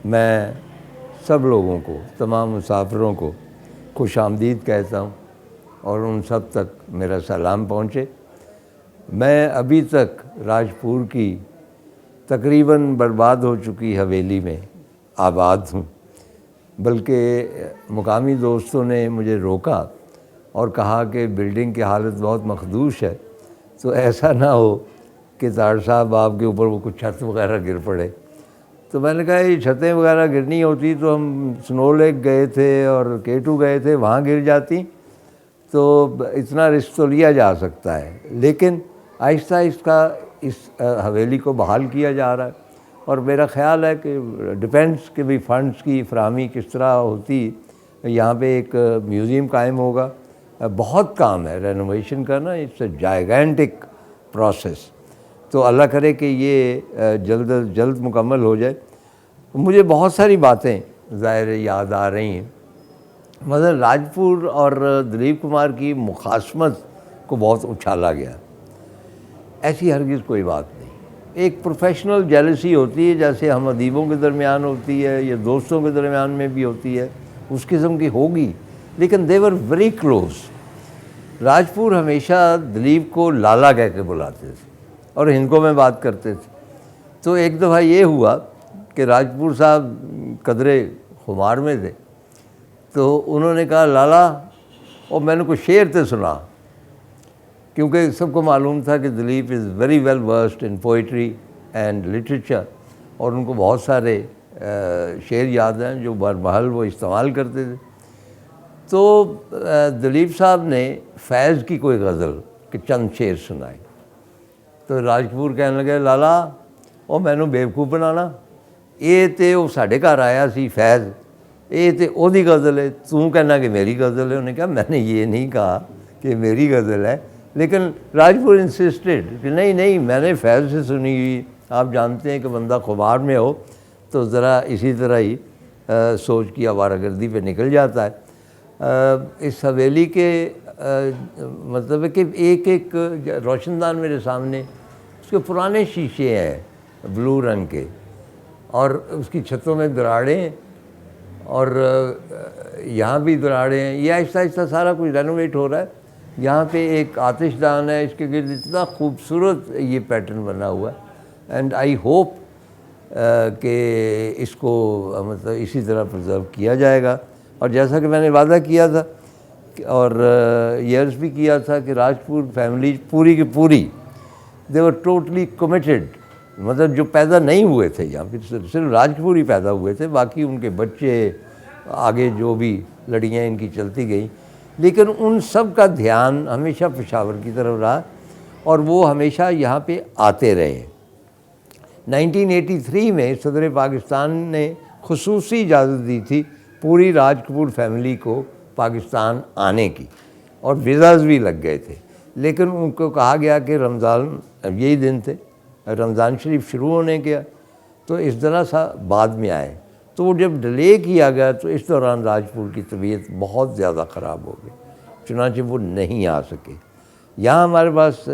میں سب لوگوں کو، تمام مسافروں کو خوش آمدید کہتا ہوں اور ان سب تک میرا سلام پہنچے۔ میں ابھی تک راجپور کی تقریباً برباد ہو چکی حویلی میں آباد ہوں، بلکہ مقامی دوستوں نے مجھے روکا اور کہا کہ بلڈنگ کی حالت بہت مخدوش ہے، تو ایسا نہ ہو کہ طاہر صاحب آپ کے اوپر وہ کچھ چھت وغیرہ گر پڑے۔ تو میں نے کہا یہ چھتیں وغیرہ گرنی ہوتی تو ہم سنو لیک گئے تھے اور K2 گئے تھے، وہاں گر جاتی تو اتنا رسک تو لیا جا سکتا ہے، لیکن آہستہ آہستہ اس حویلی کو بحال کیا جا رہا ہے اور میرا خیال ہے کہ ڈیفینس کے بھی فنڈز کی فراہمی کس طرح ہوتی، یہاں پہ ایک میوزیم قائم ہوگا۔ بہت کام ہے رینوویشن کا نا، اٹس اے جائگینٹک پروسیس، تو اللہ کرے کہ یہ جلد از جلد مکمل ہو جائے۔ مجھے بہت ساری باتیں ظاہر یاد آ رہی ہیں، مثلا راجپور اور دلیپ کمار کی مخاصمت کو بہت اچھالا گیا، ایسی ہرگز کوئی بات نہیں۔ ایک پروفیشنل جیلسی ہوتی ہے، جیسے ہم ادیبوں کے درمیان ہوتی ہے یا دوستوں کے درمیان میں بھی ہوتی ہے، اس قسم کی ہوگی، لیکن they were very close۔ Rajpur ہمیشہ دلیپ کو لالا کہہ کے بلاتے تھے اور ہندکوں میں بات کرتے تھے۔ تو ایک دفعہ یہ ہوا کہ راجپور صاحب قدرے خمار میں تھے، تو انہوں نے کہا لالا اور میں نے کچھ شعر تے سنا، کیونکہ سب کو معلوم تھا کہ Dilip is very well versed in poetry and literature, اور ان کو بہت سارے شعر یاد ہیں جو برمحل وہ استعمال کرتے تھے۔ تو دلیپ صاحب نے فیض کی کوئی غزل کے چند شعر سنائے، تو راجپور کہنے لگے لالا او مینوں بیوقوف بنانا، یہ تے وہ ساڈے گھر آیا سی فیض، یہ تے او دی غزل ہے، تو کہنا کہ میری غزل ہے۔ انہوں نے کہا میں نے یہ نہیں کہا کہ میری غزل ہے، لیکن راجپور انسسٹڈ کہ نہیں میں نے فیض سے سنی ہوئی۔ آپ جانتے ہیں کہ بندہ خمار میں ہو تو ذرا اسی طرح ہی سوچ کی آوارہ گردی پہ نکل جاتا ہے۔ اس حویلی کے مطلب ہے کہ ایک روشن دان میرے سامنے، اس کے پرانے شیشے ہیں بلو رنگ کے، اور اس کی چھتوں میں دراڑیں ہیں اور یہاں بھی دراڑیں ہیں۔ یہ آہستہ آہستہ سارا کچھ رینوویٹ ہو رہا ہے۔ یہاں پہ ایک آتش دان ہے، اس کے گرد اتنا خوبصورت یہ پیٹرن بنا ہوا ہے، اینڈ آئی ہوپ کہ اس کو مطلب اسی طرح پرزرو کیا جائے گا۔ اور جیسا کہ میں نے وعدہ کیا تھا اور یہ عرض بھی کیا تھا کہ راجپور فیملی پوری کی پوری they were totally committed، مطلب جو پیدا نہیں ہوئے تھے یہاں پہ، صرف راجپور ہی پیدا ہوئے تھے، باقی ان کے بچے آگے جو بھی لڑیاں ان کی چلتی گئیں، لیکن ان سب کا دھیان ہمیشہ پشاور کی طرف رہا اور وہ ہمیشہ یہاں پہ آتے رہے۔ 1983 میں صدر پاکستان نے خصوصی اجازت دی تھی پوری راجپور فیملی کو پاکستان آنے کی، اور ویزاز بھی لگ گئے تھے، لیکن ان کو کہا گیا کہ رمضان یہی دن تھے، رمضان شریف شروع ہونے گیا، تو اس طرح سا بعد میں آئے۔ تو وہ جب ڈیلے کیا گیا تو اس دوران راجپور کی طبیعت بہت زیادہ خراب ہو گئی، چنانچہ وہ نہیں آ سکے۔ یہاں ہمارے پاس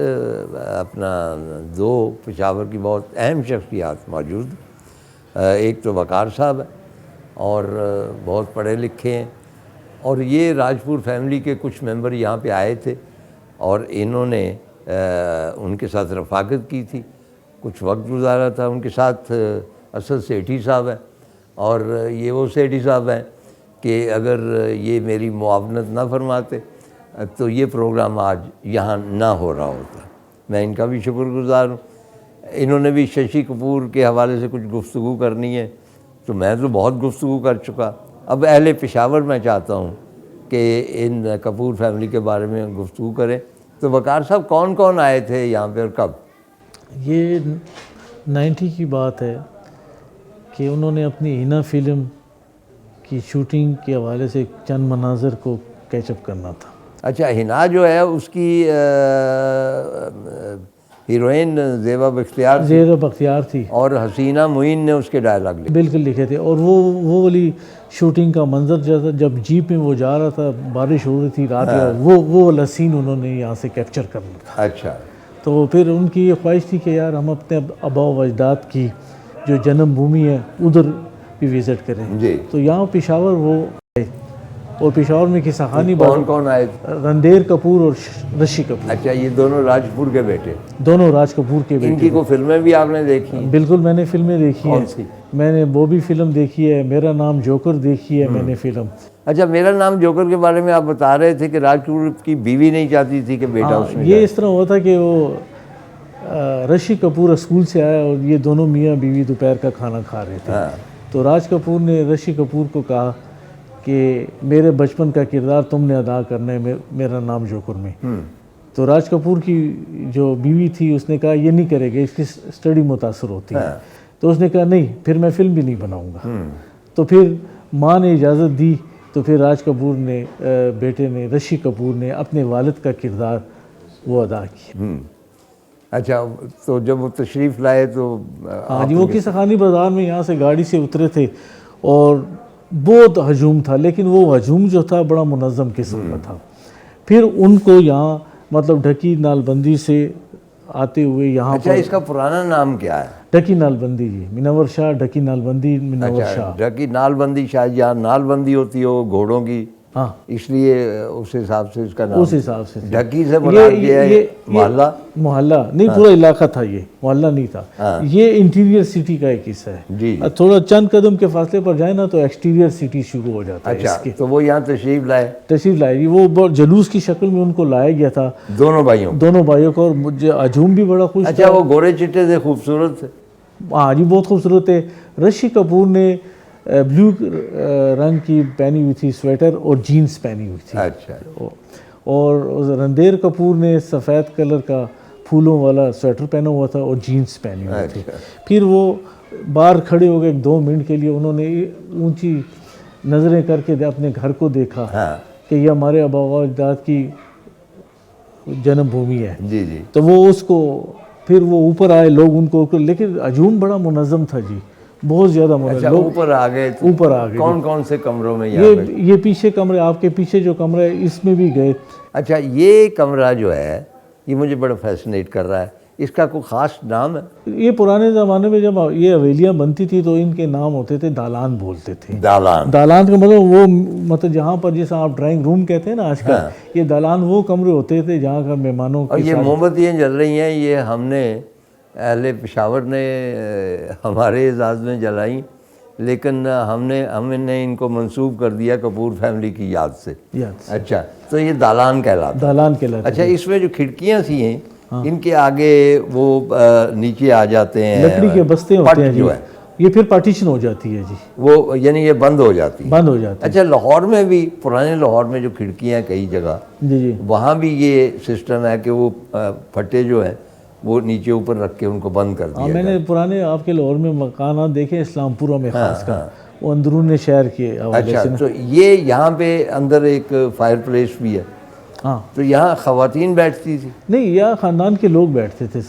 اپنا دو پشاور کی بہت اہم شخصیات موجود ہیں، ایک تو وقار صاحب ہے اور بہت پڑھے لکھے ہیں، اور یہ راجپور فیملی کے کچھ ممبر یہاں پہ آئے تھے اور انہوں نے ان کے ساتھ رفاقت کی تھی، کچھ وقت گزارا تھا ان کے ساتھ۔ اسد سیٹھی صاحب ہیں اور یہ وہ سیٹھی صاحب ہیں کہ اگر یہ میری معاونت نہ فرماتے تو یہ پروگرام آج یہاں نہ ہو رہا ہوتا۔ میں ان کا بھی شکر گزار ہوں۔ انہوں نے بھی ششی کپور کے حوالے سے کچھ گفتگو کرنی ہے، تو میں تو بہت گفتگو کر چکا، اب اہل پشاور میں چاہتا ہوں کہ ان کپور فیملی کے بارے میں گفتگو کریں۔ تو وقار صاحب کون کون آئے تھے یہاں پہ اور کب؟ یہ 90 کی بات ہے کہ انہوں نے اپنی ہینا فلم کی شوٹنگ کے حوالے سے چند مناظر کو کیچ اپ کرنا تھا۔ اچھا، ہینا جو ہے اس کی ہیروئن زیبا بختیار تھی اور حسینہ معین نے اس کے ڈائلاگ لکھے، بالکل لکھے تھے، اور وہ والی شوٹنگ کا منظر جیسا جب جیپ میں وہ جا رہا تھا، بارش ہو رہی تھی رات، وہ والا سین انہوں نے یہاں سے کیپچر کرنا تھا۔ اچھا، تو پھر ان کی یہ خواہش تھی کہ یار ہم اپنے آباء و اجداد کی جو جنم بھومی ہے ادھر بھی وزٹ کریں. جی. تو یہاں پشاور وہ آئے اور پشاور میں قصہ خانی کون کون آئے؟ رندیر کپور اور رشی کپور. اچھا، یہ دونوں راجپور کے بیٹے؟ دونوں راج کپور کے ان بیٹے. کی کوئی فلمیں بھی آپ نے دیکھی ہیں؟ بالکل میں نے فلمیں دیکھی ہیں. کون سی؟ میں نے وہ بھی فلم دیکھی ہے، میرا نام جوکر دیکھی ہے میں نے فلم. اچھا، میرا نام جوکر کے بارے میں آپ بتا رہے تھے کہ راج کپور کی بیوی نہیں چاہتی تھی کہ بیٹا اس میں یہ اس طرح ہوا تھا کہ وہ رشی کپور اسکول سے آیا اور یہ دونوں میاں بیوی دوپہر کا کھانا کھا رہے تھے. تو راج کپور نے رشی کپور کو کہا کہ میرے بچپن کا کردار تم نے ادا کرنا ہے میرا نام جوکر میں. تو راج کپور کی جو بیوی تھی اس نے کہا یہ نہیں کرے گا، اس کی اسٹڈی متاثر ہوتی ہے. تو اس نے کہا نہیں، پھر میں فلم بھی نہیں بناؤں گا. تو پھر ماں نے اجازت دی تو پھر راج کپور نے بیٹے نے رشی کپور نے اپنے والد کا کردار وہ ادا کیا. اچھا، تو جب وہ تشریف لائے تو ہاں جی، وہ قصہ خانی بازار میں یہاں سے گاڑی سے اترے تھے اور بہت ہجوم تھا، لیکن وہ ہجوم جو تھا بڑا منظم قسم کا تھا. پھر ان کو یہاں مطلب ڈھکی نال بندی سے آتے ہوئے یہاں اچھا، اس کا پرانا نام کیا ہے؟ ڈھکی نال بندی جی، منور شاہ ڈھکی نال بندی منور شاہ. ڈھکی نال بندی شاید یہاں نال بندی ہوتی ہو گھوڑوں کی، ہاں اس لیے اس حساب سے اس کا نام. اس حساب سے ڈھکی سے مراد یہ ہے محلہ؟ محلہ نہیں، پورا علاقہ تھا، یہ محلہ نہیں تھا. یہ انٹیریئر سٹی کا ایک حصہ ہے. جی. تھوڑا چند قدم کے فاصلے پر جائیں نا تو ایکسٹیریئر سٹی شروع ہو جاتا ہے. اچھا، تو وہ یہاں تشریف لائے؟ تشریف لائے جی، وہ جلوس کی شکل میں ان کو لایا گیا تھا دونوں بھائیوں کو. اور مجھے ہجوم بھی بڑا خوش. اچھا، وہ گورے چٹے تھے، خوبصورت تھے؟ ہاں جی، بہت خوبصورت ہے. رشی کپور نے بلیو رنگ کی پہنی ہوئی تھی سویٹر اور جینز پہنی ہوئی تھی. اچھا. اور رندیر کپور نے سفید کلر کا پھولوں والا سویٹر پہنا ہوا تھا اور جینز پہنی ہوئی تھی. پھر وہ باہر کھڑے ہو گئے 2 منٹ کے لیے، انہوں نے اونچی نظریں کر کے اپنے گھر کو دیکھا کہ یہ ہمارے آبا و اجداد کی جنم بھومی ہے. جی جی. تو وہ اس کو پھر وہ اوپر آئے لوگ ان کو، لیکن ہجوم بڑا منظم تھا جی، بہت زیادہ منظم. اوپر آ گئے؟ اوپر آ گئے. کون کون سے کمروں میں؟ یہ پیچھے کمرے، آپ کے پیچھے جو کمرہ ہے اس میں بھی گئے. اچھا، یہ کمرہ جو ہے یہ مجھے بڑا فیسنیٹ کر رہا ہے، اس کا کوئی خاص نام ہے؟ یہ پرانے زمانے میں جب یہ حویلیاں بنتی تھی تو ان کے نام ہوتے تھے دالان بولتے تھے. دالان کا مطلب وہ مطلب جہاں پر جیسا آپ ڈرائنگ روم کہتے ہیں نا آج کل، یہ دالان وہ کمرے ہوتے تھے جہاں کا مہمانوں. اور یہ موم بتیاں جل رہی ہیں، یہ ہم نے اہل پشاور نے ہمارے اعزاز میں جلائیں، لیکن ہم نے ان کو منسوب کر دیا کپور فیملی کی یاد سے. اچھا، تو یہ دالان کہلاتا. اچھا، اس میں جو کھڑکیاں سی ہیں ان کے آگے وہ نیچے آ جاتے ہیں، لکڑی کے بستے ہوتے ہیں جو ہے، یہ پھر پارٹیشن ہو جاتی ہے جی، وہ یعنی یہ بند ہو جاتی ہے. ہے. اچھا، لاہور میں بھی، پرانے لاہور میں جو کھڑکیاں کئی جگہ جی وہاں بھی یہ سسٹم ہے کہ وہ پھٹے جو ہیں وہ نیچے اوپر رکھ کے ان کو بند کر دیا. میں نے پرانے آپ کے لاہور میں مکانات دیکھے، اسلام پورہ میں خاص کر، وہ اندرون شہر کے حوالے سے. اچھا، تو یہ یہاں پہ اندر ایک فائر پلیس بھی ہے. ہاں، تو یہاں خواتین بیٹھتی تھی؟ نہیں، یہاں خاندان کے لوگ بیٹھتے تھے،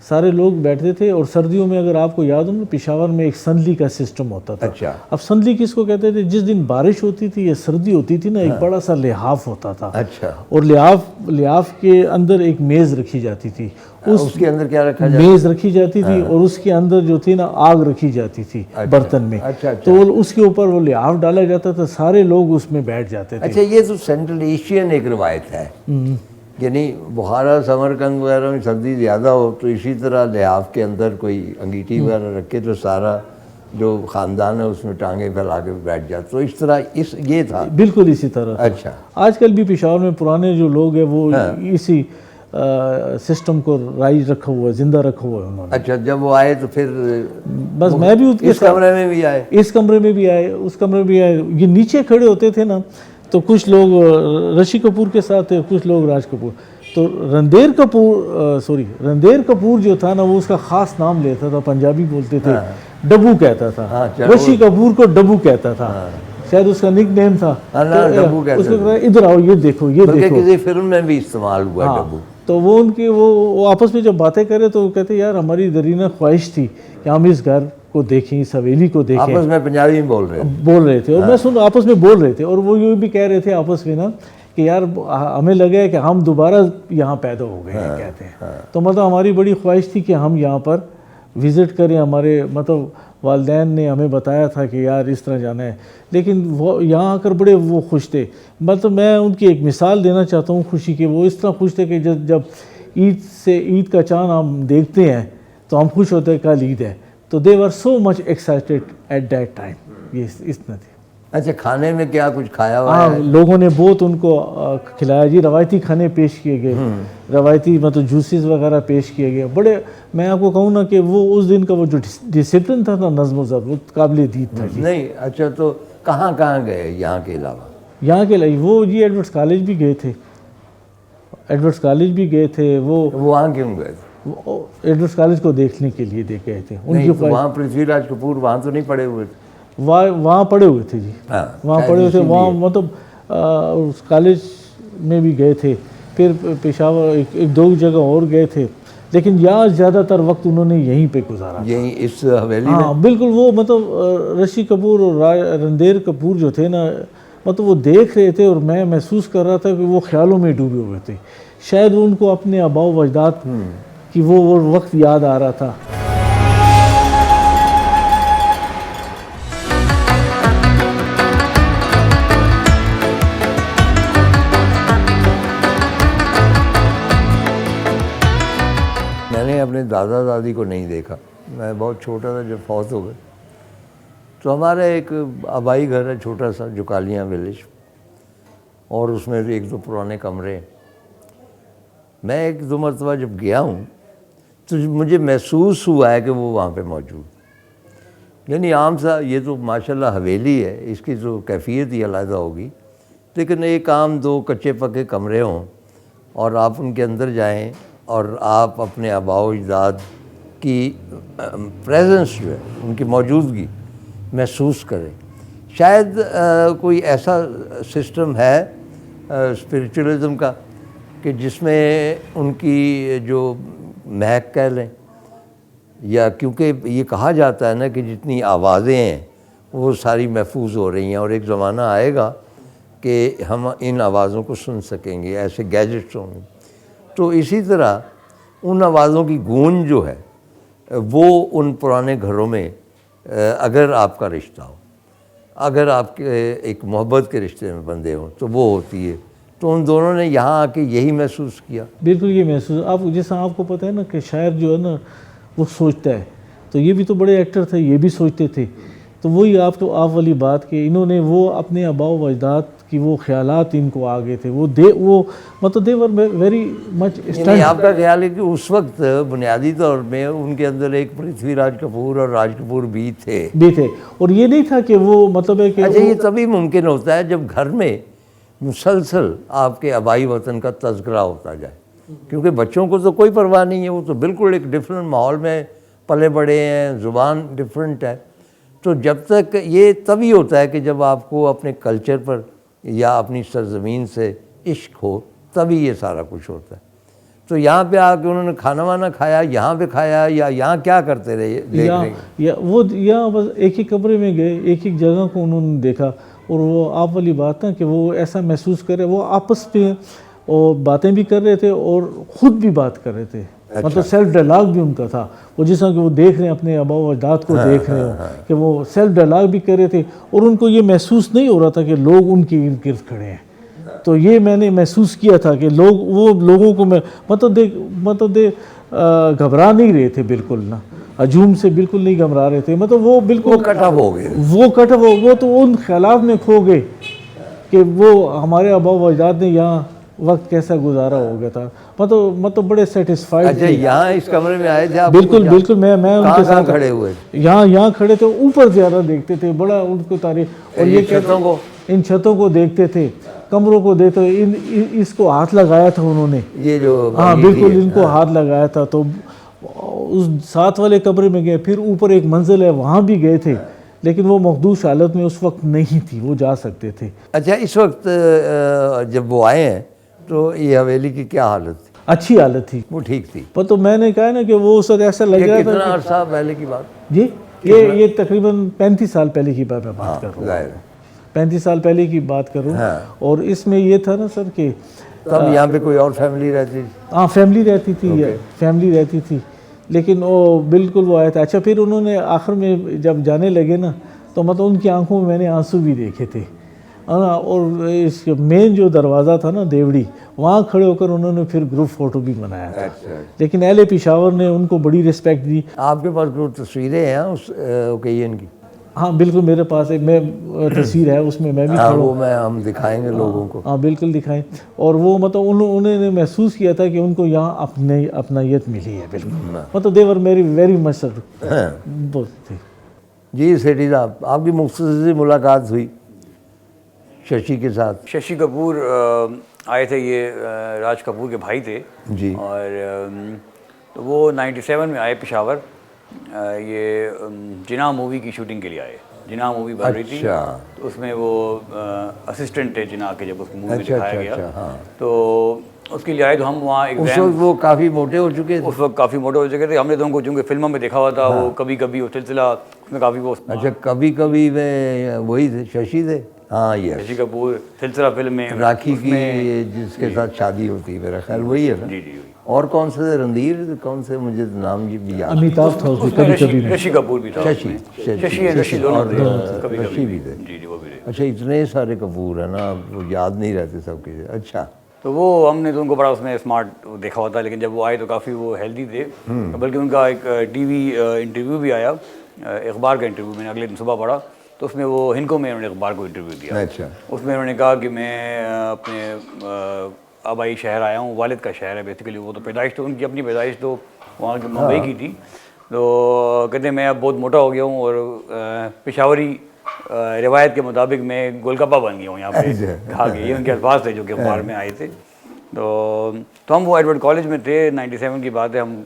سارے لوگ بیٹھتے تھے. اور سردیوں میں اگر آپ کو یاد ہو نا، پشاور میں ایک سندلی کا سسٹم ہوتا تھا. اچھا. اب سندلی کس کو کہتے تھے؟ جس دن بارش ہوتی تھی یا سردی ہوتی تھی نا، ایک بڑا سا لحاف ہوتا تھا. اچھا. اور لحاف کے اندر ایک میز رکھی جاتی تھی. اس کے اندر کیا رکھا جاتا؟ میز رکھی جاتی تھی اور اس کے اندر جو تھی نا آگ رکھی جاتی تھی برتن میں. تو اس کے اوپر وہ لحاف ڈالا جاتا تھا، سارے لوگ اس میں بیٹھ جاتے تھے. اچھا، یہ تو سینٹرل ایشین ایک روایت ہے، یعنی بخارا سمرقند وغیرہ میں سردی زیادہ ہو تو اسی طرح لحاف کے اندر کوئی انگیٹھی وغیرہ رکھے تو سارا جو خاندان ہے اس میں ٹانگیں پھیلا کے بیٹھ جاتا. تو اس طرح یہ تھا بالکل اسی طرح. اچھا. آج کل بھی پشاور میں پرانے جو لوگ ہیں وہ اسی سسٹم کو رائج رکھا ہوا ہے، زندہ رکھا ہوا ہے انہوں نے. اچھا، جب وہ آئے تو پھر بس میں بھی اس کمرے میں بھی آئے، اس کمرے میں بھی آئے، اس کمرے میں بھی آئے. یہ نیچے کھڑے ہوتے تھے نا تو کچھ لوگ رشی کپور کے ساتھ تھے، کچھ لوگ راج کپور. تو رندیر کپور جو تھا نا، وہ اس کا خاص نام لیتا تھا، پنجابی بولتے تھے، ڈبو کہتا تھا. رشی کپور کو ڈبو کہتا تھا، شاید اس کا نک نیم تھا. اس کو کہا ادھر آؤ، یہ دیکھو، یہ دیکھو. کسی فلم میں بھی استعمال ہوا ڈبو. تو وہ ان کی وہ آپس میں جب باتیں کرے تو کہتے یار ہماری درینہ خواہش تھی کہ ہم اس گھر کو دیکھیں، اس حویلی کو دیکھیں. آپس میں پنجابی میں بول رہے تھے اور میں آپس میں بول رہے تھے. اور وہ یہ بھی کہہ رہے تھے آپس میں نا کہ یار ہمیں لگا ہے کہ ہم دوبارہ یہاں پیدا ہو گئے ہیں، کہتے ہیں. تو مطلب ہماری بڑی خواہش تھی کہ ہم یہاں پر وزٹ کریں. ہمارے مطلب والدین نے ہمیں بتایا تھا کہ یار اس طرح جانا ہے, لیکن وہ یہاں آ کر بڑے وہ خوش تھے. مطلب میں ان کی ایک مثال دینا چاہتا ہوں خوشی کی. وہ اس طرح خوش تھے کہ جب عید کا چاند ہم دیکھتے ہیں تو ہم خوش ہوتے ہیں کل عید ہے. تو they were so much excited at that time. یہ اس طرح تھے. اچھا, کھانے میں کیا کچھ کھایا ہوا ہاں, لوگوں نے بہت ان کو کھلایا جی. روایتی کھانے پیش کیے گئے, روایتی مطلب جوسز وغیرہ پیش کیے گئے. بڑے میں آپ کو کہوں نا کہ وہ اس دن کا وہ جو ڈسپلن تھا نا, نظم و ضبط, وہ قابل دید تھا جی. نہیں اچھا, تو کہاں کہاں گئے یہاں کے علاوہ؟ یہاں کے لیے وہ جی ایڈورڈس کالج بھی گئے تھے. ایڈورڈس کالج بھی گئے تھے. وہ وہاں کیوں گئے تھے؟ ایڈورڈس کالج کو دیکھنے کے لیے گئے تھے. ان کی وہاں پرتھوی راج کپور وہاں تو نہیں پڑے ہوئے تھے؟ وہاں پڑھے ہوئے تھے جی. وہاں پڑھے ہوئے تھے. وہاں مطلب اس کالج میں بھی گئے تھے. پھر پشاور ایک دو جگہ اور گئے تھے, لیکن یہاں زیادہ تر وقت انہوں نے یہیں پہ گزارا. یہیں اس حویلی میں؟ ہاں بالکل. وہ مطلب رشی کپور اور رندھیر کپور جو تھے نا, مطلب وہ دیکھ رہے تھے اور میں محسوس کر رہا تھا کہ وہ خیالوں میں ڈوبے ہوئے تھے. شاید ان کو اپنے آباء و اجداد کی وہ وقت یاد آ رہا تھا. میں نے اپنے دادا دادی کو نہیں دیکھا. میں بہت چھوٹا تھا جب فوت ہو گئے. تو ہمارا ایک آبائی گھر ہے چھوٹا سا, جکالیاں ولیج, اور اس میں ایک دو پرانے کمرے ہیں. میں ایک دو مرتبہ جب گیا ہوں تو مجھے محسوس ہوا ہے کہ وہ وہاں پہ موجود. یعنی عام سا یہ تو ماشاءاللہ حویلی ہے, اس کی تو کیفیت ہی علیحدہ ہوگی, لیکن ایک عام دو کچے پکے کمرے ہوں اور آپ ان کے اندر جائیں اور آپ اپنے آباء و اجداد کی پریزنس جو ہے, ان کی موجودگی محسوس کریں. شاید کوئی ایسا سسٹم ہے اسپریچولزم کا کہ جس میں ان کی جو مہک کہہ لیں, یا کیونکہ یہ کہا جاتا ہے نا کہ جتنی آوازیں ہیں وہ ساری محفوظ ہو رہی ہیں, اور ایک زمانہ آئے گا کہ ہم ان آوازوں کو سن سکیں گے, ایسے گیجٹس ہوں گے. تو اسی طرح ان آوازوں کی گونج جو ہے وہ ان پرانے گھروں میں اگر آپ کا رشتہ ہو, اگر آپ کے ایک محبت کے رشتے میں بندے ہوں تو وہ ہوتی ہے. تو ان دونوں نے یہاں آ کے یہی محسوس کیا. بالکل یہ محسوس. آپ جیسا آپ کو پتہ ہے نا کہ شاعر جو ہے نا وہ سوچتا ہے, تو یہ بھی تو بڑے ایکٹر تھے, یہ بھی سوچتے تھے. تو وہی آپ والی بات کہ انہوں نے وہ اپنے آباء و اجداد کی وہ خیالات ان کو آگے تھے. وہ مطلب دے ور ویری مچ. یعنی آپ کا خیال ہے کہ اس وقت بنیادی طور میں ان کے اندر ایک پرتھوی راج کپور اور راج کپور بھی تھے. اور یہ نہیں تھا کہ وہ مطلب ہے کہ اچھا, یہ تبھی ممکن ہوتا ہے جب گھر میں مسلسل آپ کے آبائی وطن کا تذکرہ ہوتا جائے, کیونکہ بچوں کو تو کوئی پرواہ نہیں ہے, وہ تو بالکل ایک ڈفرینٹ ماحول میں پلے بڑے ہیں, زبان ڈفرینٹ ہے. تو جب تک یہ تبھی ہوتا ہے کہ جب آپ کو اپنے کلچر پر یا اپنی سرزمین سے عشق ہو, تبھی یہ سارا کچھ ہوتا ہے. تو یہاں پہ آ کے انہوں نے کھانا وانا کھایا, یہاں پہ کھایا, یا یہاں کیا کرتے رہے دیکھ رہے ہیں؟ وہ یہاں بس ایک ہی کمرے میں گئے, ایک ایک جگہ کو انہوں نے دیکھا. اور وہ آپ والی بات نا کہ وہ ایسا محسوس کرے, وہ آپس میں اور باتیں بھی کر رہے تھے اور خود بھی بات کر رہے تھے. مطلب سیلف ڈائلاگ بھی ان کا تھا. وہ جس طرح کہ وہ دیکھ رہے ہیں اپنے آباء و اجداد کو دیکھ رہے ہوں کہ وہ سیلف ڈائلاگ بھی کر رہے تھے, اور ان کو یہ محسوس نہیں ہو رہا تھا کہ لوگ ان کے ارد گرد کھڑے ہیں. تو یہ میں نے محسوس کیا تھا کہ وہ لوگوں کو میں مطلب گھبرا نہیں رہے تھے بالکل نا, ہجوم سے بالکل نہیں گھبرا رہے تھے. مطلب وہ بالکل کٹ اپ ہو گئے, وہ تو ان خیالات میں کھو گئے کہ وہ ہمارے آباء و اجداد نے یہاں وقت کیسا گزارا ہو گیا تھا. مطلب بڑے سیٹسفائیڈ. اچھا, یہاں اس کمرے میں آئے تھے آپ؟ بالکل میں ان کے ساتھ کھڑے ہوئے, یہاں کھڑے تھے, اوپر زیادہ دیکھتے تھے, بڑا ان کو تعریف. اور یہ چھتوں کو, ان چھتوں کو دیکھتے تھے, کمروں کو دیکھتے تھے. اس کو ہاتھ لگایا تھا انہوں نے, یہ جو ہاں بالکل ان کو ہاتھ لگایا تھا. تو اس ساتھ والے کمرے میں گئے, پھر اوپر ایک منزل ہے وہاں بھی گئے تھے, لیکن وہ مخدوش حالت میں اس وقت نہیں تھی, وہ جا سکتے تھے. اچھا, اس وقت جب وہ آئے ہیں تو یہ حویلی کی کیا حالت تھی؟ اچھی حالت تھی, وہ ٹھیک تھی. پر تو میں نے کہا نا کہ وہ اس وقت ایسا لگ رہا تھا. کتنا عرصہ پہلے کی بات؟ جی یہ تقریباً 35 سال پہلے کی بات کر رہا ہوں. 35 سال پہلے کی بات کروں. اور اس میں یہ تھا نا سر کہ تب یہاں پہ کوئی اور فیملی رہتی تھی؟ ہاں فیملی رہتی تھی. لیکن وہ بالکل وہ آیا تھا. اچھا پھر انہوں نے آخر میں جب جانے لگے نا تو مطلب ان کی آنکھوں میں میں نے آنسو بھی دیکھے تھے. اور اس مین جو دروازہ تھا نا دیوڑی, وہاں کھڑے ہو کر انہوں نے پھر گروپ فوٹو بھی بنایا تھا. لیکن اہل پشاور نے ان کو بڑی رسپیکٹ دی. آپ کے پاس کوئی تصویریں ہیں اس اوکیزن کی؟ ہاں بالکل, میرے پاس ایک میں تصویر ہے, اس میں بھی کھڑا ہوں. وہ ہم دکھائیں گے لوگوں کو. ہاں بالکل دکھائیں. اور وہ مطلب انہوں نے محسوس کیا تھا کہ ان کو یہاں اپنائیت ملی ہے. بالکل مطلب دے ور ویری مچ تھے. جی سیٹھی صاحب, آپ کی مختصر سی ملاقات ہوئی ششی کے ساتھ. ششی کپور آئے تھے, یہ راج کپور کے بھائی تھے جی. اور تو وہ 97 میں آئے پشاور. یہ جناح مووی کی شوٹنگ کے لیے آئے. جناح مووی بن رہی تھی تو اس میں وہ اسسٹنٹ تھے جناح کے, جب اس مووی میں دکھایا گیا تو اس کے لیے آئے. تو ہم وہاں اس وقت وہ کافی موٹے ہو چکے تھے. اس وقت کافی موٹے ہو چکے تھے. ہم نے تو ان کو چونکہ فلموں میں دیکھا ہوا تھا, وہ کبھی کبھی وہ سلسلہ اس میں کافی وہ. اچھا کبھی کبھی میں وہی تھے, ششی تھے. ہاں یہ ششی کپور سلسلہ فلم میں راکھی کی جس کے ساتھ شادی ہوتی ہے میرا خیال وہی ہے نا. جی جی. اور کون سے رندیر, کون سے مجھے نام بھی یاد. امیتابھ تھا اس میں کبھی کبھی. رشی کپور بھی تھا. ششی دونوں اور رشی بھی تھے. جی جی وہ بھی تھے. اچھا اتنے سارے کپور ہیں نا, وہ یاد نہیں رہتے سب کے. اچھا تو وہ ہم نے تو ان کو بڑا اس میں اسمارٹ دیکھا ہوا تھا, لیکن جب وہ آئے تو کافی وہ ہیلدی تھے. بلکہ ان کا ایک ٹی وی انٹرویو بھی آیا, اخبار کا انٹرویو میں نے اگلے دن صبح پڑھا. تو اس میں وہ ہنکو میں انہوں نے اخبار کو انٹرویو دیا. اچھا. اس میں انہوں نے کہا کہ میں اپنے آبائی شہر آیا ہوں, والد کا شہر ہے بیسیکلی. وہ تو پیدائش تو ان کی اپنی پیدائش تو وہاں کی ممبئی کی تھی. تو کہتے ہیں میں اب بہت موٹا ہو گیا ہوں اور پشاوری روایت کے مطابق میں گول گپا بن گیا ہوں یہاں پہ کھا کے. یہ ان کے الفاظ تھے جو کہ اخبار میں آئے تھے. تو ہم وہ ایڈورڈ کالج میں تھے, 97 کی بات ہے. ہم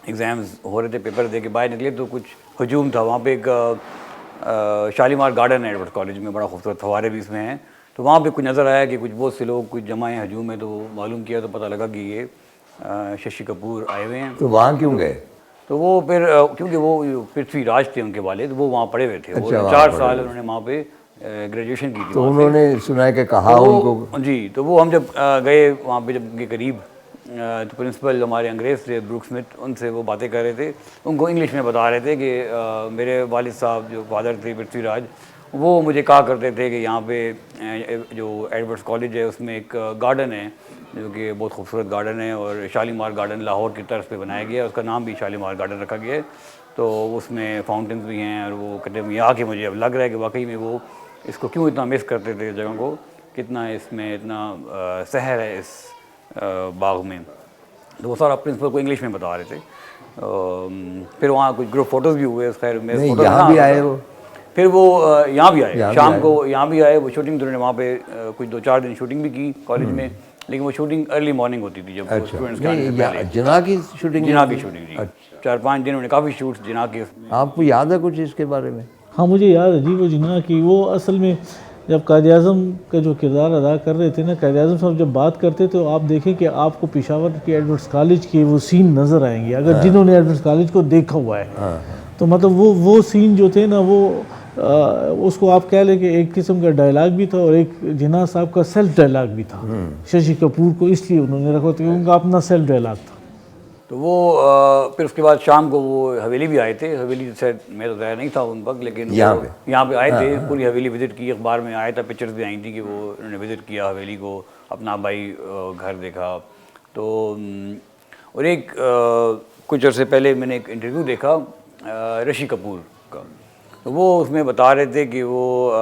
ایگزامز ہو رہے تھے, پیپر دے کے باہر نکلے تو کچھ ہجوم تھا وہاں پہ. ایک شالیمار گارڈن ہے ایڈورڈ کالج میں, بڑا خوبصورت فوارے بھی اس میں ہیں. تو وہاں پہ کچھ نظر آیا کہ کچھ بہت سے لوگ کچھ جمع ہیں ہجوم میں. تو معلوم کیا تو پتہ لگا کہ یہ ششی کپور آئے ہوئے ہیں. تو وہاں کیوں گئے؟ تو وہ پھر کیونکہ وہ پرتھوی راج تھے ان کے والد, وہ وہاں پڑھے ہوئے تھے. وہ 4 سال انہوں نے وہاں پہ گریجویشن کی تھی. تو انہوں نے سنا کہ کہا ان کو. جی. تو وہ ہم جب گئے وہاں پہ, جب ان کے قریب تو پرنسپل ہمارے انگریز تھے بروک سمتھ, ان سے وہ باتیں کر رہے تھے. ان کو انگلش میں بتا رہے تھے کہ میرے والد صاحب جو فادر تھے پرتھوی راج, وہ مجھے کہا کرتے تھے کہ یہاں پہ جو ایڈورڈس کالج ہے اس میں ایک گارڈن ہے جو کہ بہت خوبصورت گارڈن ہے, اور شالیمار گارڈن لاہور کی طرز پہ بنایا گیا ہے. اس کا نام بھی شالیمار گارڈن رکھا گیا ہے. تو اس میں فاؤنٹنز بھی ہیں. اور وہ کہتے ہیں یہاں کے مجھے اب لگ رہا ہے کہ واقعی میں وہ اس کو کیوں اتنا مس کرتے تھے اس جگہ کو, کتنا اس میں اتنا سحر ہے اس باغ میں. تو وہ سارا پرنسپل کو انگلش میں بتا رہے تھے. پھر وہاں کچھ گروپ فوٹوز بھی ہوئے. خیر میں یہاں بھی آئے وہ, پھر وہ یہاں بھی آئے شام کو, یہاں بھی آئے. وہ شوٹنگ تو انہوں نے وہاں پہ کچھ 2-4 دن شوٹنگ بھی کی کالج میں, لیکن وہ شوٹنگ ارلی مارننگ ہوتی تھی جب اسٹوڈنٹس کے آنے سے پہلے. جناح کی شوٹنگ؟ جناح کی شوٹنگ جی. 4-5 دن انہوں نے کافی شوٹس جناح کے. آپ کو یاد ہے کچھ اس کے بارے میں؟ ہاں مجھے یاد ہے جی. وہ جناح کی وہ اصل میں جب قائد اعظم کا جو کردار ادا کر رہے تھے نا, قائد اعظم صاحب جب بات کرتے تو آپ دیکھیں کہ آپ کو پشاور کے ایڈورڈس کالج کے وہ سین نظر آئیں گے, اگر جنہوں نے ایڈورڈس کالج کو دیکھا ہوا ہے. تو مطلب وہ سین جو تھے نا, وہ اس کو آپ کہہ لیں کہ ایک قسم کا ڈائلاگ بھی تھا, اور ایک جناح صاحب کا سیلف ڈائلاگ بھی تھا. ششی کپور کو اس لیے انہوں نے رکھا تھا کہ ان کا اپنا سیلف ڈائلاگ تھا. تو وہ پھر اس کے بعد شام کو وہ حویلی بھی آئے تھے. حویلی سے میں تو ظاہر نہیں تھا ان وقت, لیکن یہاں پہ آئے تھے. پوری حویلی وزٹ کی. اخبار میں آیا تھا, پکچرز بھی آئی تھیں کہ وہ انہوں نے وزٹ کیا حویلی کو, اپنا آبائی گھر دیکھا. تو اور ایک کچھ عرصے پہلے میں نے ایک انٹرویو دیکھا رشی کپور کا. تو وہ اس میں بتا رہے تھے کہ وہ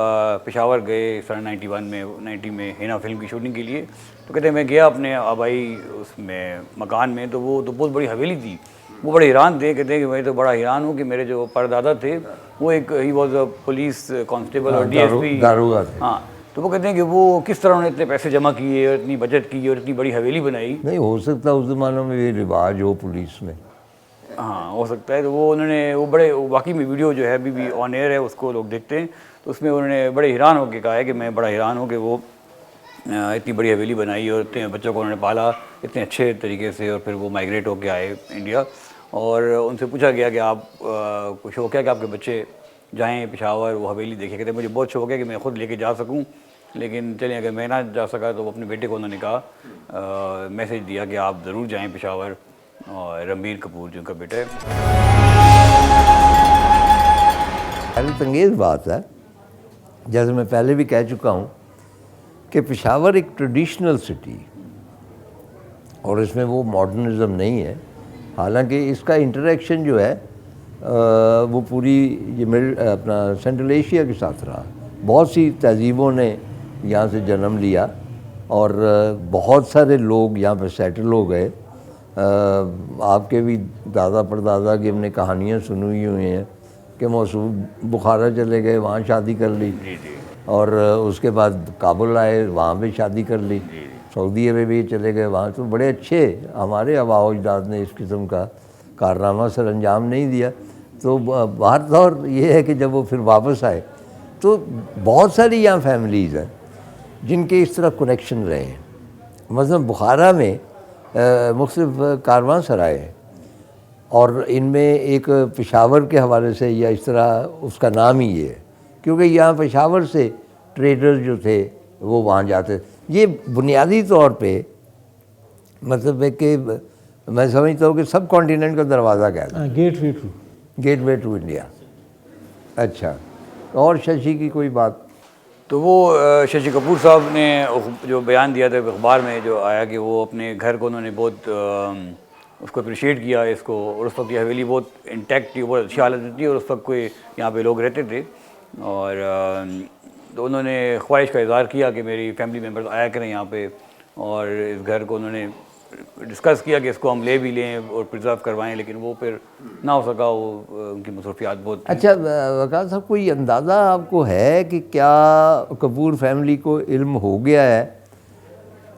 پشاور گئے 91 میں 90 میں ہینا فلم کی شوٹنگ کے لیے. تو کہتے ہیں میں گیا اپنے آبائی اس میں مکان میں, تو وہ تو بہت بڑی حویلی تھی. وہ بڑے حیران تھے, کہتے ہیں کہ میں تو بڑا حیران ہوں کہ میرے جو پردادا تھے وہ ایک he was a police constable اور ڈی ایس پی. ہاں. تو وہ کہتے ہیں کہ وہ کس طرح انہوں نے اتنے پیسے جمع کیے اور اتنی بچت کی اور اتنی بڑی حویلی بنائی. نہیں ہو سکتا اس زمانے میں یہ رواج ہو پولیس میں. ہاں ہو سکتا ہے. تو وہ انہوں نے وہ بڑے واقعی میں ویڈیو جو ہے ابھی بھی آن ایئر ہے, اس کو لوگ دیکھتے ہیں. تو اس میں انہوں نے بڑے حیران ہو کے کہا ہے کہ میں بڑا حیران ہوں کہ وہ اتنی بڑی حویلی بنائی اور اتنے بچوں کو انہوں نے پالا اتنے اچھے طریقے سے, اور پھر وہ مائگریٹ ہو کے آئے انڈیا. اور ان سے پوچھا گیا کہ آپ کو شوق ہے کہ آپ کے بچے جائیں پشاور وہ حویلی دیکھیں. کہتے مجھے بہت شوق ہے کہ میں خود لے کے جا سکوں, لیکن چلیں اگر میں نہ جا سکا تو اپنے بیٹے کو انہوں نے کہا میسیج دیا کہ آپ ضرور جائیں پشاور اور رنبیر کپور جو ان کا بیٹا ہے. حیرت انگیز بات ہے، جیسے میں پہلے بھی کہہ چکا ہوں کہ پشاور ایک ٹریڈیشنل سٹی اور اس میں وہ ماڈرنزم نہیں ہے، حالانکہ اس کا انٹریکشن جو ہے وہ پوری یہ اپنا سینٹرل ایشیا کے ساتھ رہا. بہت سی تہذیبوں نے یہاں سے جنم لیا اور بہت سارے لوگ یہاں پہ سیٹل ہو گئے. آپ کے بھی دادا پردادا کی ہم نے کہانیاں سنی ہوئی ہیں کہ موصوف بخارا چلے گئے، وہاں شادی کر لی، اور اس کے بعد کابل آئے، وہاں بھی شادی کر لی، سعودی عربیہ چلے گئے، وہاں تو بڑے اچھے ہمارے آباء و اجداد نے اس قسم کا کارنامہ سر انجام نہیں دیا. تو بہر طور یہ ہے کہ جب وہ پھر واپس آئے تو بہت ساری یہاں فیملیز ہیں جن کے اس طرح کنیکشن رہے ہیں. مثلا بخارا میں مختلف کارواں سرائے ہیں اور ان میں ایک پشاور کے حوالے سے یا اس طرح اس کا نام ہی یہ ہے کیونکہ یہاں پشاور سے ٹریڈر جو تھے وہ وہاں جاتے. یہ بنیادی طور پہ مطلب ہے کہ میں سمجھتا ہوں کہ سب کانٹیننٹ کا دروازہ کہتا ہے، گیٹ وے ٹو انڈیا. اچھا، اور ششی کی کوئی بات؟ تو وہ ششی کپور صاحب نے جو بیان دیا تھا اخبار میں جو آیا کہ وہ اپنے گھر کو انہوں نے بہت اس کو اپریشیٹ کیا اس کو، اور اس وقت یہ حویلی بہت انٹیکٹ تھی، بہت اچھی حالت تھی، اور اس وقت کوئی یہاں پہ لوگ رہتے تھے. اور تو انہوں نے خواہش کا اظہار کیا کہ میری فیملی ممبرز آیا کریں یہاں پہ، اور اس گھر کو انہوں نے ڈسکس کیا کہ اس کو ہم لے بھی لیں اور پرزرو کروائیں، لیکن وہ پھر نہ ہو سکا، وہ ان کی مصروفیات بہت. اچھا وقار صاحب، کوئی اندازہ آپ کو ہے کہ کیا کپور فیملی کو علم ہو گیا ہے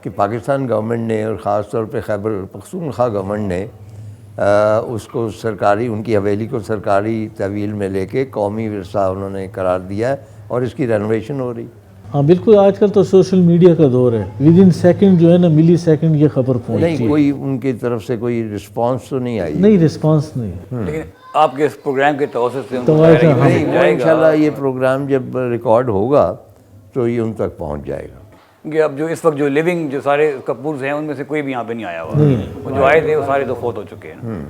کہ پاکستان گورنمنٹ نے اور خاص طور پہ خیبر پختونخوا گورنمنٹ نے اس کو سرکاری، ان کی حویلی کو سرکاری تحویل میں لے کے قومی ورثہ انہوں نے قرار دیا ہے اور اس کی رینوویشن ہو رہی؟ ہاں بالکل، آج کل تو سوشل میڈیا کا دور ہے، ود ان سیکنڈ جو ہے نا، ملی سیکنڈ یہ خبر پہنچتی ہے. نہیں، کوئی ان کی طرف سے کوئی رسپانس تو نہیں آئی؟ نہیں، رسپانس نہیں. لیکن آپ کے اس پروگرام کے توسط سے نہیں، وہ انشاءاللہ یہ پروگرام جب ریکارڈ ہوگا تو یہ ان تک پہنچ جائے گا. کہ اب جو اس وقت جو لیونگ جو سارے کپورز ہیں ان میں سے کوئی بھی یہاں پہ نہیں آیا ہوا، وہ جو آئے تھے وہ سارے تو فوت ہو چکے ہیں،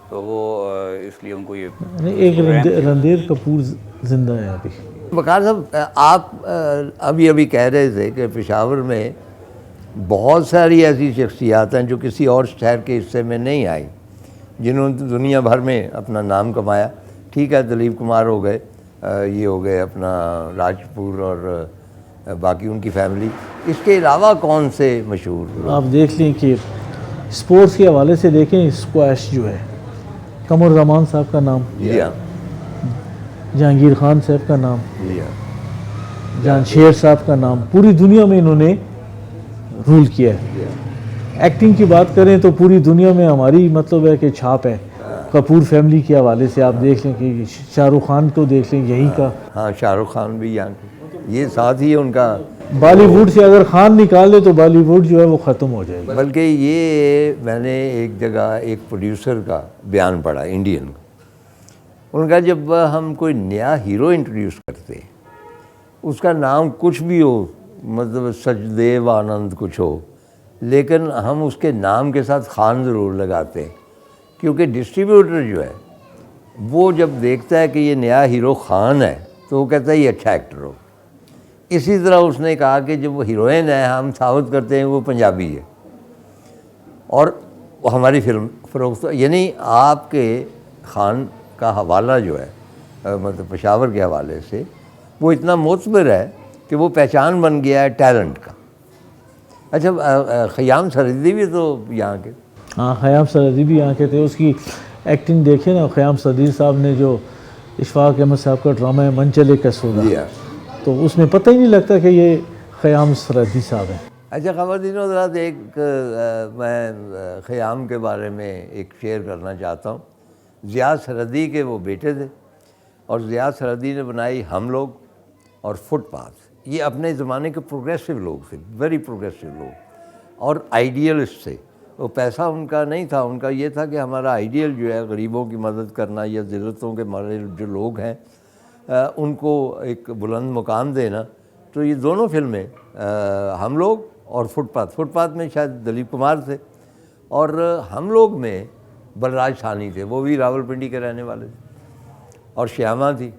تو وہ اس لیے ان کو یہ ایک رندیر کپور زندہ ہے ابھی. وقار صاحب، آپ ابھی کہہ رہے تھے کہ پشاور میں بہت ساری ایسی شخصیات ہیں جو کسی اور شہر کے حصے میں نہیں آئی، جنہوں نے دنیا بھر میں اپنا نام کمایا. ٹھیک ہے، دلیپ کمار ہو گئے، یہ ہو گئے اپنا راج کپور اور باقی ان کی فیملی. اس کے علاوہ کون سے مشہور؟ آپ دیکھ لیں کہ اسپورٹس کے حوالے سے دیکھیں، اسکواش جو ہے، قمر زمان صاحب کا نام، جی ہاں، جہانگیر خان صاحب کا نام، جی ہاں، جان شیر صاحب کا نام، پوری دنیا میں انہوں نے رول کیا ہے. ایکٹنگ کی بات کریں تو پوری دنیا میں ہماری مطلب ہے کہ چھاپ ہے. کپور فیملی کے حوالے سے آپ دیکھ لیں کہ شاہ رخ خان کو دیکھ لیں، یہیں کا. ہاں، شاہ رخ خان بھی یہاں کے، یہ ساتھ ہی ہے ان کا. بالی ووڈ سے اگر خان نکال دے تو بالی ووڈ جو ہے وہ ختم ہو جائے گا. بلکہ یہ میں نے ایک جگہ ایک پروڈیوسر کا بیان پڑھا، انڈین کا. ان کا جب ہم کوئی نیا ہیرو انٹروڈیوس کرتے، اس کا نام کچھ بھی ہو، مطلب سچدیو آنند کچھ ہو، لیکن ہم اس کے نام کے ساتھ خان ضرور لگاتے ہیں، کیونکہ ڈسٹریبیوٹر جو ہے وہ جب دیکھتا ہے کہ یہ نیا ہیرو خان ہے تو وہ کہتا ہے یہ اچھا ایکٹر ہو. اسی طرح اس نے کہا کہ جب وہ ہیروئن ہے ہم ثابت کرتے ہیں وہ پنجابی ہے اور ہماری فلم فروخت. یعنی آپ کے خان کا حوالہ جو ہے مطلب پشاور کے حوالے سے وہ اتنا معتبر ہے کہ وہ پہچان بن گیا ہے ٹیلنٹ کا. اچھا، خیام سرحدی بھی تو یہاں کے؟ ہاں، خیام سرحدی بھی یہاں کے تھے. اس کی ایکٹنگ دیکھیں نا، خیام سرحدی صاحب نے جو اشفاق احمد صاحب کا ڈرامہ ہے من چلے کا سودا، تو اس میں پتہ ہی نہیں لگتا کہ یہ خیام سرحدی صاحب ہیں. اچھا خواتین حضرات، ایک میں خیام کے بارے میں ایک شیئر کرنا چاہتا ہوں. ضیاء سرحدی کے وہ بیٹے تھے اور ضیاء سرحدی نے بنائی ہم لوگ اور فٹ پاتھ. یہ اپنے زمانے کے پروگریسو لوگ تھے، ویری پروگریسو لوگ اور آئیڈیلسٹ تھے. وہ پیسہ ان کا نہیں تھا، ان کا یہ تھا کہ ہمارا آئیڈیل جو ہے غریبوں کی مدد کرنا یا ذلتوں کے مارے جو لوگ ہیں ان کو ایک بلند مقام دینا. تو یہ دونوں فلمیں ہم لوگ اور فٹ پاتھ میں شاید دلیپ کمار تھے اور ہم لوگ میں بلراج ثانی تھے، وہ بھی راولپنڈی کے رہنے والے تھے، اور شیامہ تھی،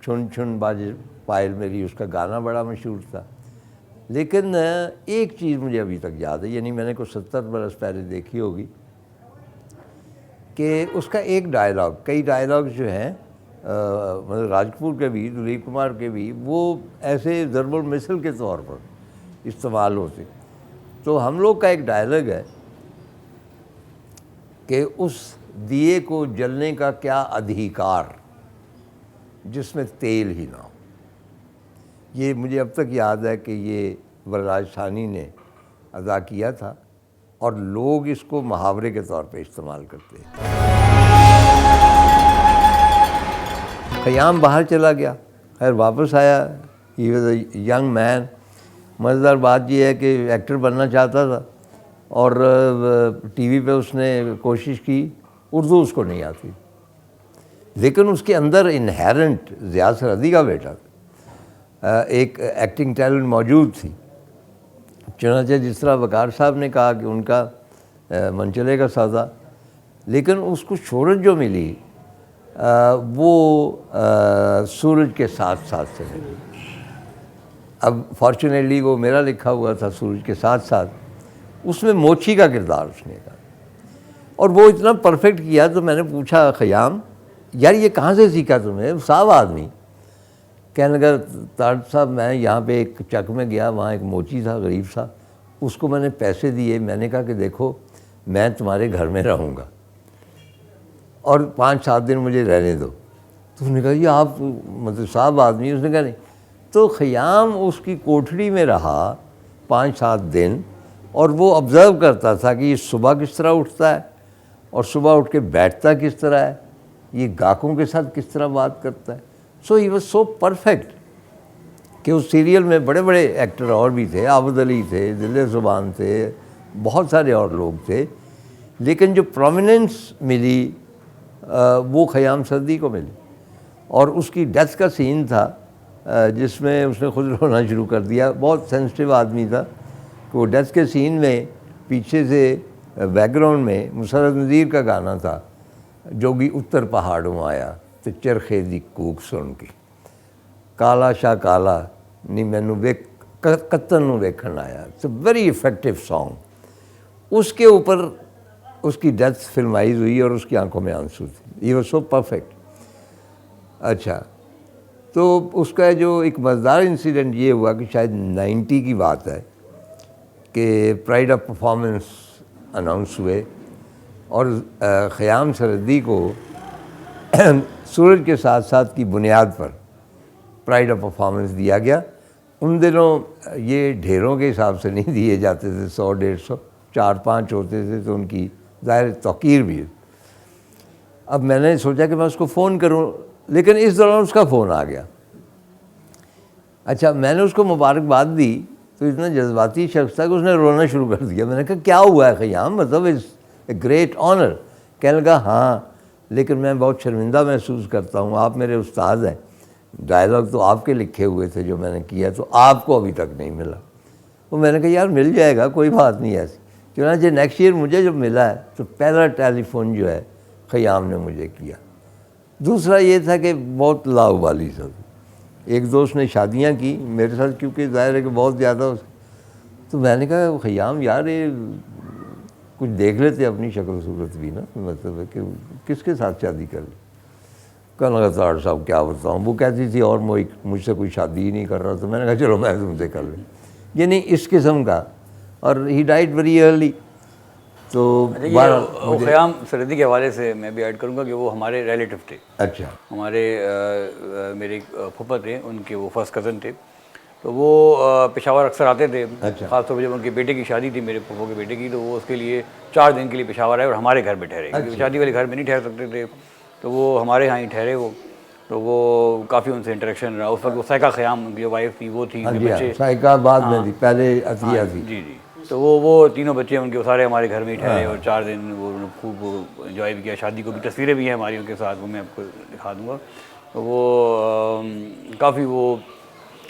چھن چھن باج پائل میری، اس کا گانا بڑا مشہور تھا۔ لیکن ایک چیز مجھے ابھی تک یاد ہے، یعنی میں نے کوئی 70 برس پہلے دیکھی ہوگی، کہ اس کا ایک ڈائلاگ، کئی ڈائلاگ جو ہیں مطلب راج کپور کے بھی، دلیپ کمار کے بھی، وہ ایسے ضرب المثل کے طور پر استعمال ہوتے۔ تو ہم لوگ کا ایک ڈائلاگ ہے کہ اس دیے کو جلنے کا کیا ادھیکار جس میں تیل ہی نہ ہو۔ یہ مجھے اب تک یاد ہے کہ یہ بلراج ثانی نے ادا کیا تھا، اور لوگ اس کو محاورے کے طور پہ استعمال کرتے ہیں۔ خیام باہر چلا گیا، خیر واپس آیا، he was a young man. مزیدار بات یہ ہے کہ ایکٹر بننا چاہتا تھا، اور ٹی وی پہ اس نے کوشش کی، اردو اس کو نہیں آتی، لیکن اس کے اندر انہیرنٹ ضیاء سرحدی کا بیٹا ایک ایکٹنگ ٹیلنٹ موجود تھی۔ چنانچہ جس طرح وقار صاحب نے کہا کہ ان کا منچلے کا سودا، لیکن اس کو شہرت جو ملی وہ سورج کے ساتھ ساتھ سے ملی۔ اب فارچونیٹلی وہ میرا لکھا ہوا تھا سورج کے ساتھ ساتھ، اس میں موچی کا کردار اس نے کہا، اور وہ اتنا پرفیکٹ کیا۔ تو میں نے پوچھا خیام یار یہ کہاں سے سیکھا تمہیں؟ صاحب آدمی کہنے لگا طارق صاحب میں یہاں پہ ایک چک میں گیا، وہاں ایک موچی تھا غریب سا، اس کو میں نے پیسے دیے، میں نے کہا کہ دیکھو میں تمہارے گھر میں رہوں گا اور 5-7 دن مجھے رہنے دو۔ تو اس نے کہا یہ آپ مطلب صاحب آدمی؟ اس نے کہا نہیں۔ تو خیام اس کی کوٹھڑی میں رہا 5-7 دن، اور وہ آبزرو کرتا تھا کہ یہ صبح کس طرح اٹھتا ہے، اور صبح اٹھ کے بیٹھتا کس طرح ہے، یہ گاہکوں کے ساتھ کس طرح بات کرتا ہے۔ سو ہی واز سو پرفیکٹ کہ اس سیریل میں بڑے بڑے ایکٹر اور بھی تھے، عابد علی تھے، دل زبان تھے، بہت سارے اور لوگ تھے، لیکن جو پرومیننس ملی وہ خیام سرحدی کو ملی۔ اور اس کی ڈیتھ کا سین تھا جس میں اس نے خود رونا شروع کر دیا، بہت سینسٹیو آدمی تھا، کہ وہ ڈیتھ کے سین میں پیچھے سے بیک گراؤنڈ میں مسرت نذیر کا گانا تھا، جوگی اتر پہاڑوں آیا تے چرخے دی کوک سن کے، کالا شاہ کالا نی مینوں قطن نوں ویکھن آیا۔ It's a very effective song. اس کے اوپر اس کی ڈیتھ فلمائز ہوئی اور اس کی آنکھوں میں آنسو تھے۔ یہ واز سو پرفیکٹ۔ اچھا، تو اس کا جو ایک مزیدار انسیڈنٹ یہ ہوا کہ شاید 90 کی بات ہے کہ پرائڈ آف پرفارمنس اناؤنس ہوئے، اور خیام سرحدی کو سورج کے ساتھ ساتھ کی بنیاد پر پرائڈ آف پرفارمنس دیا گیا۔ ان دنوں یہ ڈھیروں کے حساب سے نہیں دیے جاتے تھے، 100-150، 4-5 ہوتے تھے، تو ان کی ظاہر توقیر بھی ہے۔ اب میں نے سوچا کہ میں اس کو فون کروں، لیکن اس دوران اس کا فون آ گیا۔ اچھا، میں نے اس کو مبارکباد دی تو اتنا جذباتی شخص تھا کہ اس نے رونا شروع کر دیا۔ میں نے کہا کیا ہوا ہے خیام؟ مطلب اٹس اے گریٹ آنر۔ کہنے لگا ہاں، لیکن میں بہت شرمندہ محسوس کرتا ہوں، آپ میرے استاد ہیں، ڈائلاگ تو آپ کے لکھے ہوئے تھے جو میں نے کیا، تو آپ کو ابھی تک نہیں ملا۔ تو میں نے کہا یار مل جائے گا، کوئی بات نہیں ایسی۔ چنانچہ نیکسٹ ایئر مجھے جب ملا ہے تو پہلا ٹیلی فون جو ہے خیام نے مجھے کیا۔ دوسرا یہ تھا کہ بہت لاؤبالی سب، ایک دوست نے شادیاں کی میرے ساتھ، کیونکہ ظاہر ہے کہ بہت زیادہ، تو میں نے کہا خیام یار یہ کچھ دیکھ لیتے اپنی شکل و صورت بھی نا، مطلب ہے کہ کس کے ساتھ شادی کر لی؟ کہنے لگا طاہر صاحب کیا بتاؤں، وہ کہتی تھی اور مجھ سے کوئی شادی ہی نہیں کر رہا، تو میں نے کہا چلو میں تم سے کر لوں، یعنی اس قسم کا۔ اور ہی ڈائڈ ویری ارلی۔ تو خیام سرحدی کے حوالے سے میں بھی ایڈ کروں گا کہ وہ ہمارے ریلیٹیو تھے۔ اچھا، ہمارے میرے پھپھا تھے، ان کے وہ فرسٹ کزن تھے، تو وہ پشاور اکثر آتے تھے۔ خاص طور پہ جب ان کے بیٹے کی شادی تھی، میرے پھپھو کے بیٹے کی، تو وہ اس کے لیے 4 دن کے لیے پشاور آئے اور ہمارے گھر میں ٹھہرے، کیونکہ شادی والے گھر میں نہیں ٹھہر سکتے تھے، تو وہ ہمارے یہاں ہی ٹھہرے وہ۔ تو وہ کافی ان سے انٹریکشن رہا۔ اس وقت وہ سائقہ خیام ان کی جو وائف تھی وہ تھی، بچے سائقہ بعد میں تھی، پہلے عطیہ تھی۔ جی جی، تو وہ تینوں بچے ان کے سارے ہمارے گھر میں ہی ٹھہرے، اور 4 دن وہ خوب انجوائے بھی کیا۔ شادی کو بھی تصویریں بھی ہیں ہماری ان کے ساتھ، وہ میں آپ کو دکھا دوں گا۔ تو وہ کافی وہ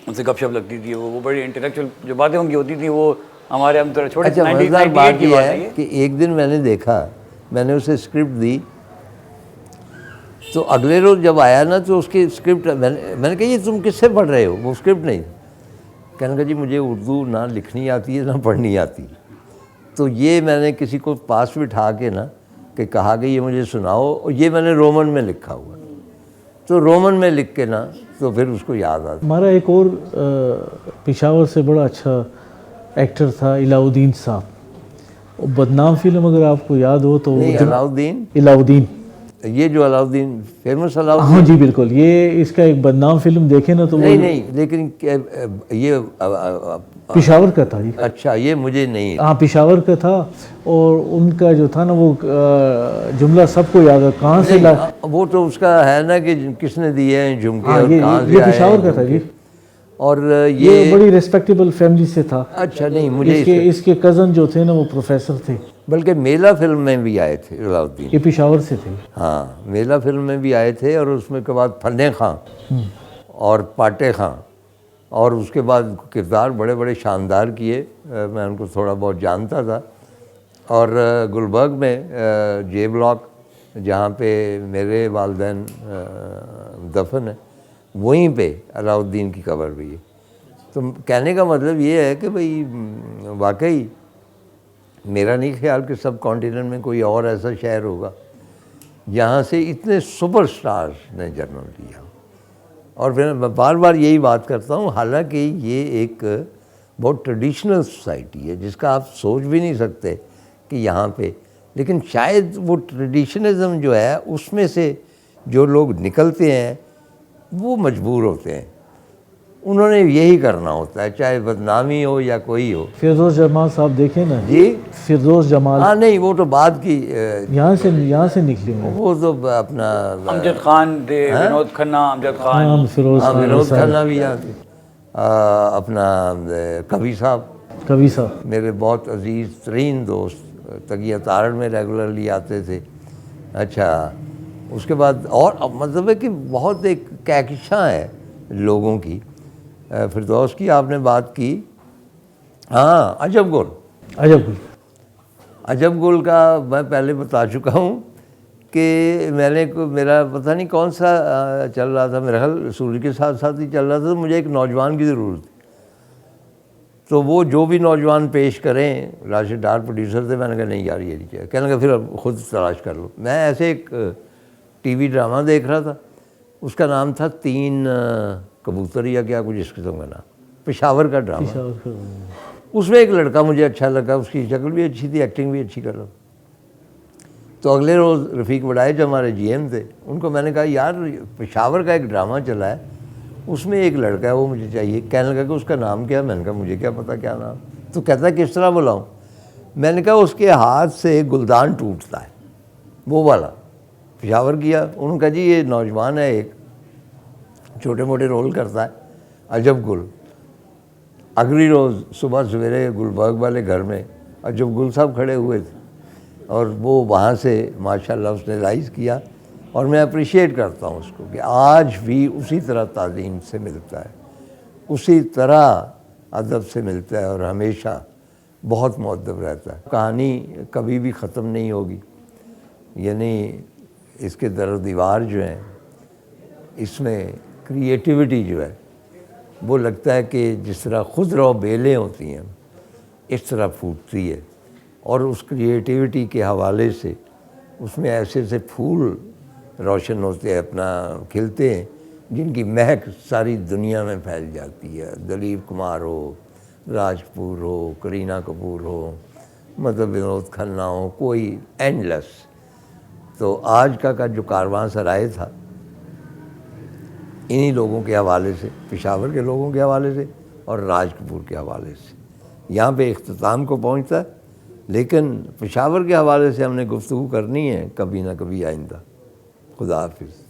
ان سے گپ شپ لگتی تھی، وہ بڑی انٹلیکچوئل جو باتیں ان کی ہوتی تھیں وہ ہمارے ہم تو چھوٹے اچھا مزیدار 1998 بات کی یہ بات ہے ہے کہ ایک دن میں نے دیکھا، میں نے اسے اسکرپٹ دی، تو اگلے روز جب آیا نا تو اس کی اسکرپٹ میں نے کہا یہ تم کس سے پڑھ رہے ہو؟ وہ اسکرپٹ نہیں، کہنے لگا جی مجھے اردو نہ لکھنی آتی ہے نہ پڑھنی آتی، تو یہ میں نے کسی کو پاس بٹھا کے نا کہ کہا کہ یہ مجھے سناؤ، اور یہ میں نے رومن میں لکھا ہوا، تو رومن میں لکھ کے نا تو پھر اس کو یاد آتا۔ ہمارا ایک اور پشاور سے بڑا اچھا ایکٹر تھا علاؤدین صاحب، بدنام فلم اگر آپ کو یاد ہو تو نہیں علاؤدین، علاؤدین، یہ جو علاؤدین فیمس علاؤدین، ہاں جی بالکل، یہ اس کا ایک بدنام فلم دیکھے نا تو وہ نہیں لیکن یہ پشاور کا تھا جی، اچھا یہ مجھے نہیں، ہاں پشاور کا تھا، اور ان کا جو تھا نا وہ جملہ سب کو یاد ہے، کہاں سے وہ تو اس کا ہے نا کہ کس نے دیے ہیں جھمکے ہاں اور کہاں سے یہ آئے پشاور ہیں کا تھا جی، اور یہ بڑی ریسپیکٹیبل فیملی سے تھا، اچھا نہیں مجھے اس کے کزن جو تھے نا وہ پروفیسر تھے، بلکہ میلا فلم میں بھی آئے تھے علاؤدین، یہ پشاور سے تھے، ہاں میلا فلم میں بھی آئے تھے، اور اس میں کے بعد پھنے خاں اور پاٹے خاں، اور اس کے بعد کردار بڑے بڑے شاندار کیے، میں ان کو تھوڑا بہت جانتا تھا، اور گلبرگ میں جے بلاک جہاں پہ میرے والدین دفن ہیں وہیں پہ علاؤدین کی قبر بھی ہے۔ تو کہنے کا مطلب یہ ہے کہ بھئی واقعی میرا نہیں خیال کہ سب کانٹیننٹ میں کوئی اور ایسا شہر ہوگا جہاں سے اتنے سپر سٹارز نے جنم لیا، اور پھر میں بار بار یہی بات کرتا ہوں، حالانکہ یہ ایک بہت ٹریڈیشنل سوسائٹی ہے جس کا آپ سوچ بھی نہیں سکتے کہ یہاں پہ، لیکن شاید وہ ٹریڈیشنزم جو ہے اس میں سے جو لوگ نکلتے ہیں وہ مجبور ہوتے ہیں، انہوں نے یہی کرنا ہوتا ہے، چاہے بدنامی ہو یا کوئی ہو۔ فردوس جمال صاحب دیکھیں نا جی فردوس جمال، ہاں نہیں وہ تو بعد کی، یہاں سے نکلے ہوئے، وہ تو اپنا امجد خان تھے، ونود کھنہ، امجد خان، ہاں فیروز ہاں ونود کھنہ بھی یاد ہے، اپنا کبھی صاحب، کبھی صاحب، میرے بہت عزیز ترین دوست، تقیہ تارڑ میں ریگولرلی آتے تھے۔ اچھا اس کے بعد اور مطلب ہے کہ بہت ایک کہکشاں ہے لوگوں کی۔ فردوس کی آپ نے بات کی، ہاں عجب گل، عجب گل کا میں پہلے بتا چکا ہوں کہ میں نے میرا پتہ نہیں کون سا چل رہا تھا، میرا خیال سورج کے ساتھ ساتھ ہی چل رہا تھا، تو مجھے ایک نوجوان کی ضرورت تھی، تو وہ جو بھی نوجوان پیش کریں، راشد ڈار پروڈیوسر تھے، میں نے کہا نہیں یار یہ نہیں چاہیے، کہنے لگا پھر خود تلاش کر لو۔ میں ایسے ایک ٹی وی ڈرامہ دیکھ رہا تھا، اس کا نام تھا 3 کبوتر یا کیا کچھ اس قسم کا نام، پشاور کا ڈرامہ، اس میں ایک لڑکا مجھے اچھا لگا، اس کی شکل بھی اچھی تھی، ایکٹنگ بھی اچھی کر رہا، تو اگلے روز رفیق بڑائے جو ہمارے جی ایم تھے، ان کو میں نے کہا یار پشاور کا ایک ڈرامہ چلا ہے، اس میں ایک لڑکا ہے وہ مجھے چاہیے، کہنے لگا کہ اس کا نام کیا؟ میں نے کہا مجھے کیا پتہ کیا نام، تو کہتا ہے کس طرح بلاؤں؟ میں نے کہا اس کے ہاتھ سے گلدان ٹوٹتا ہے، وہ والا پشاور کیا۔ انہوں نے کہا جی یہ نوجوان ہے، ایک چھوٹے موٹے رول کرتا ہے، عجب گل۔ اگلی روز صبح سویرے گلبرگ والے گھر میں عجب گل صاحب کھڑے ہوئے تھے، اور وہ وہاں سے ماشاءاللہ اس نے رائز کیا، اور میں اپریشیٹ کرتا ہوں اس کو کہ آج بھی اسی طرح تعظیم سے ملتا ہے، اسی طرح ادب سے ملتا ہے، اور ہمیشہ بہت مؤدب رہتا ہے۔ کہانی کبھی بھی ختم نہیں ہوگی، یعنی اس کے در و دیوار جو ہیں، اس میں کریٹیوٹی جو ہے وہ لگتا ہے کہ جس طرح خضرا بیلیں ہوتی ہیں اس طرح پھوٹتی ہے، اور اس کریٹیوٹی کے حوالے سے اس میں ایسے ایسے پھول روشن ہوتے ہیں، اپنا کھلتے ہیں، جن کی مہک ساری دنیا میں پھیل جاتی ہے۔ دلیپ کمار ہو، راج کپور ہو، کرینہ کپور ہو، مطلب ونود کھنہ ہو، کوئی اینڈ لیس۔ تو آج کا جو کارواں سرائے تھا انہی لوگوں کے حوالے سے، پشاور کے لوگوں کے حوالے سے اور راج کپور کے حوالے سے یہاں پہ اختتام کو پہنچتا ہے، لیکن پشاور کے حوالے سے ہم نے گفتگو کرنی ہے کبھی نہ کبھی آئندہ۔ خدا حافظ۔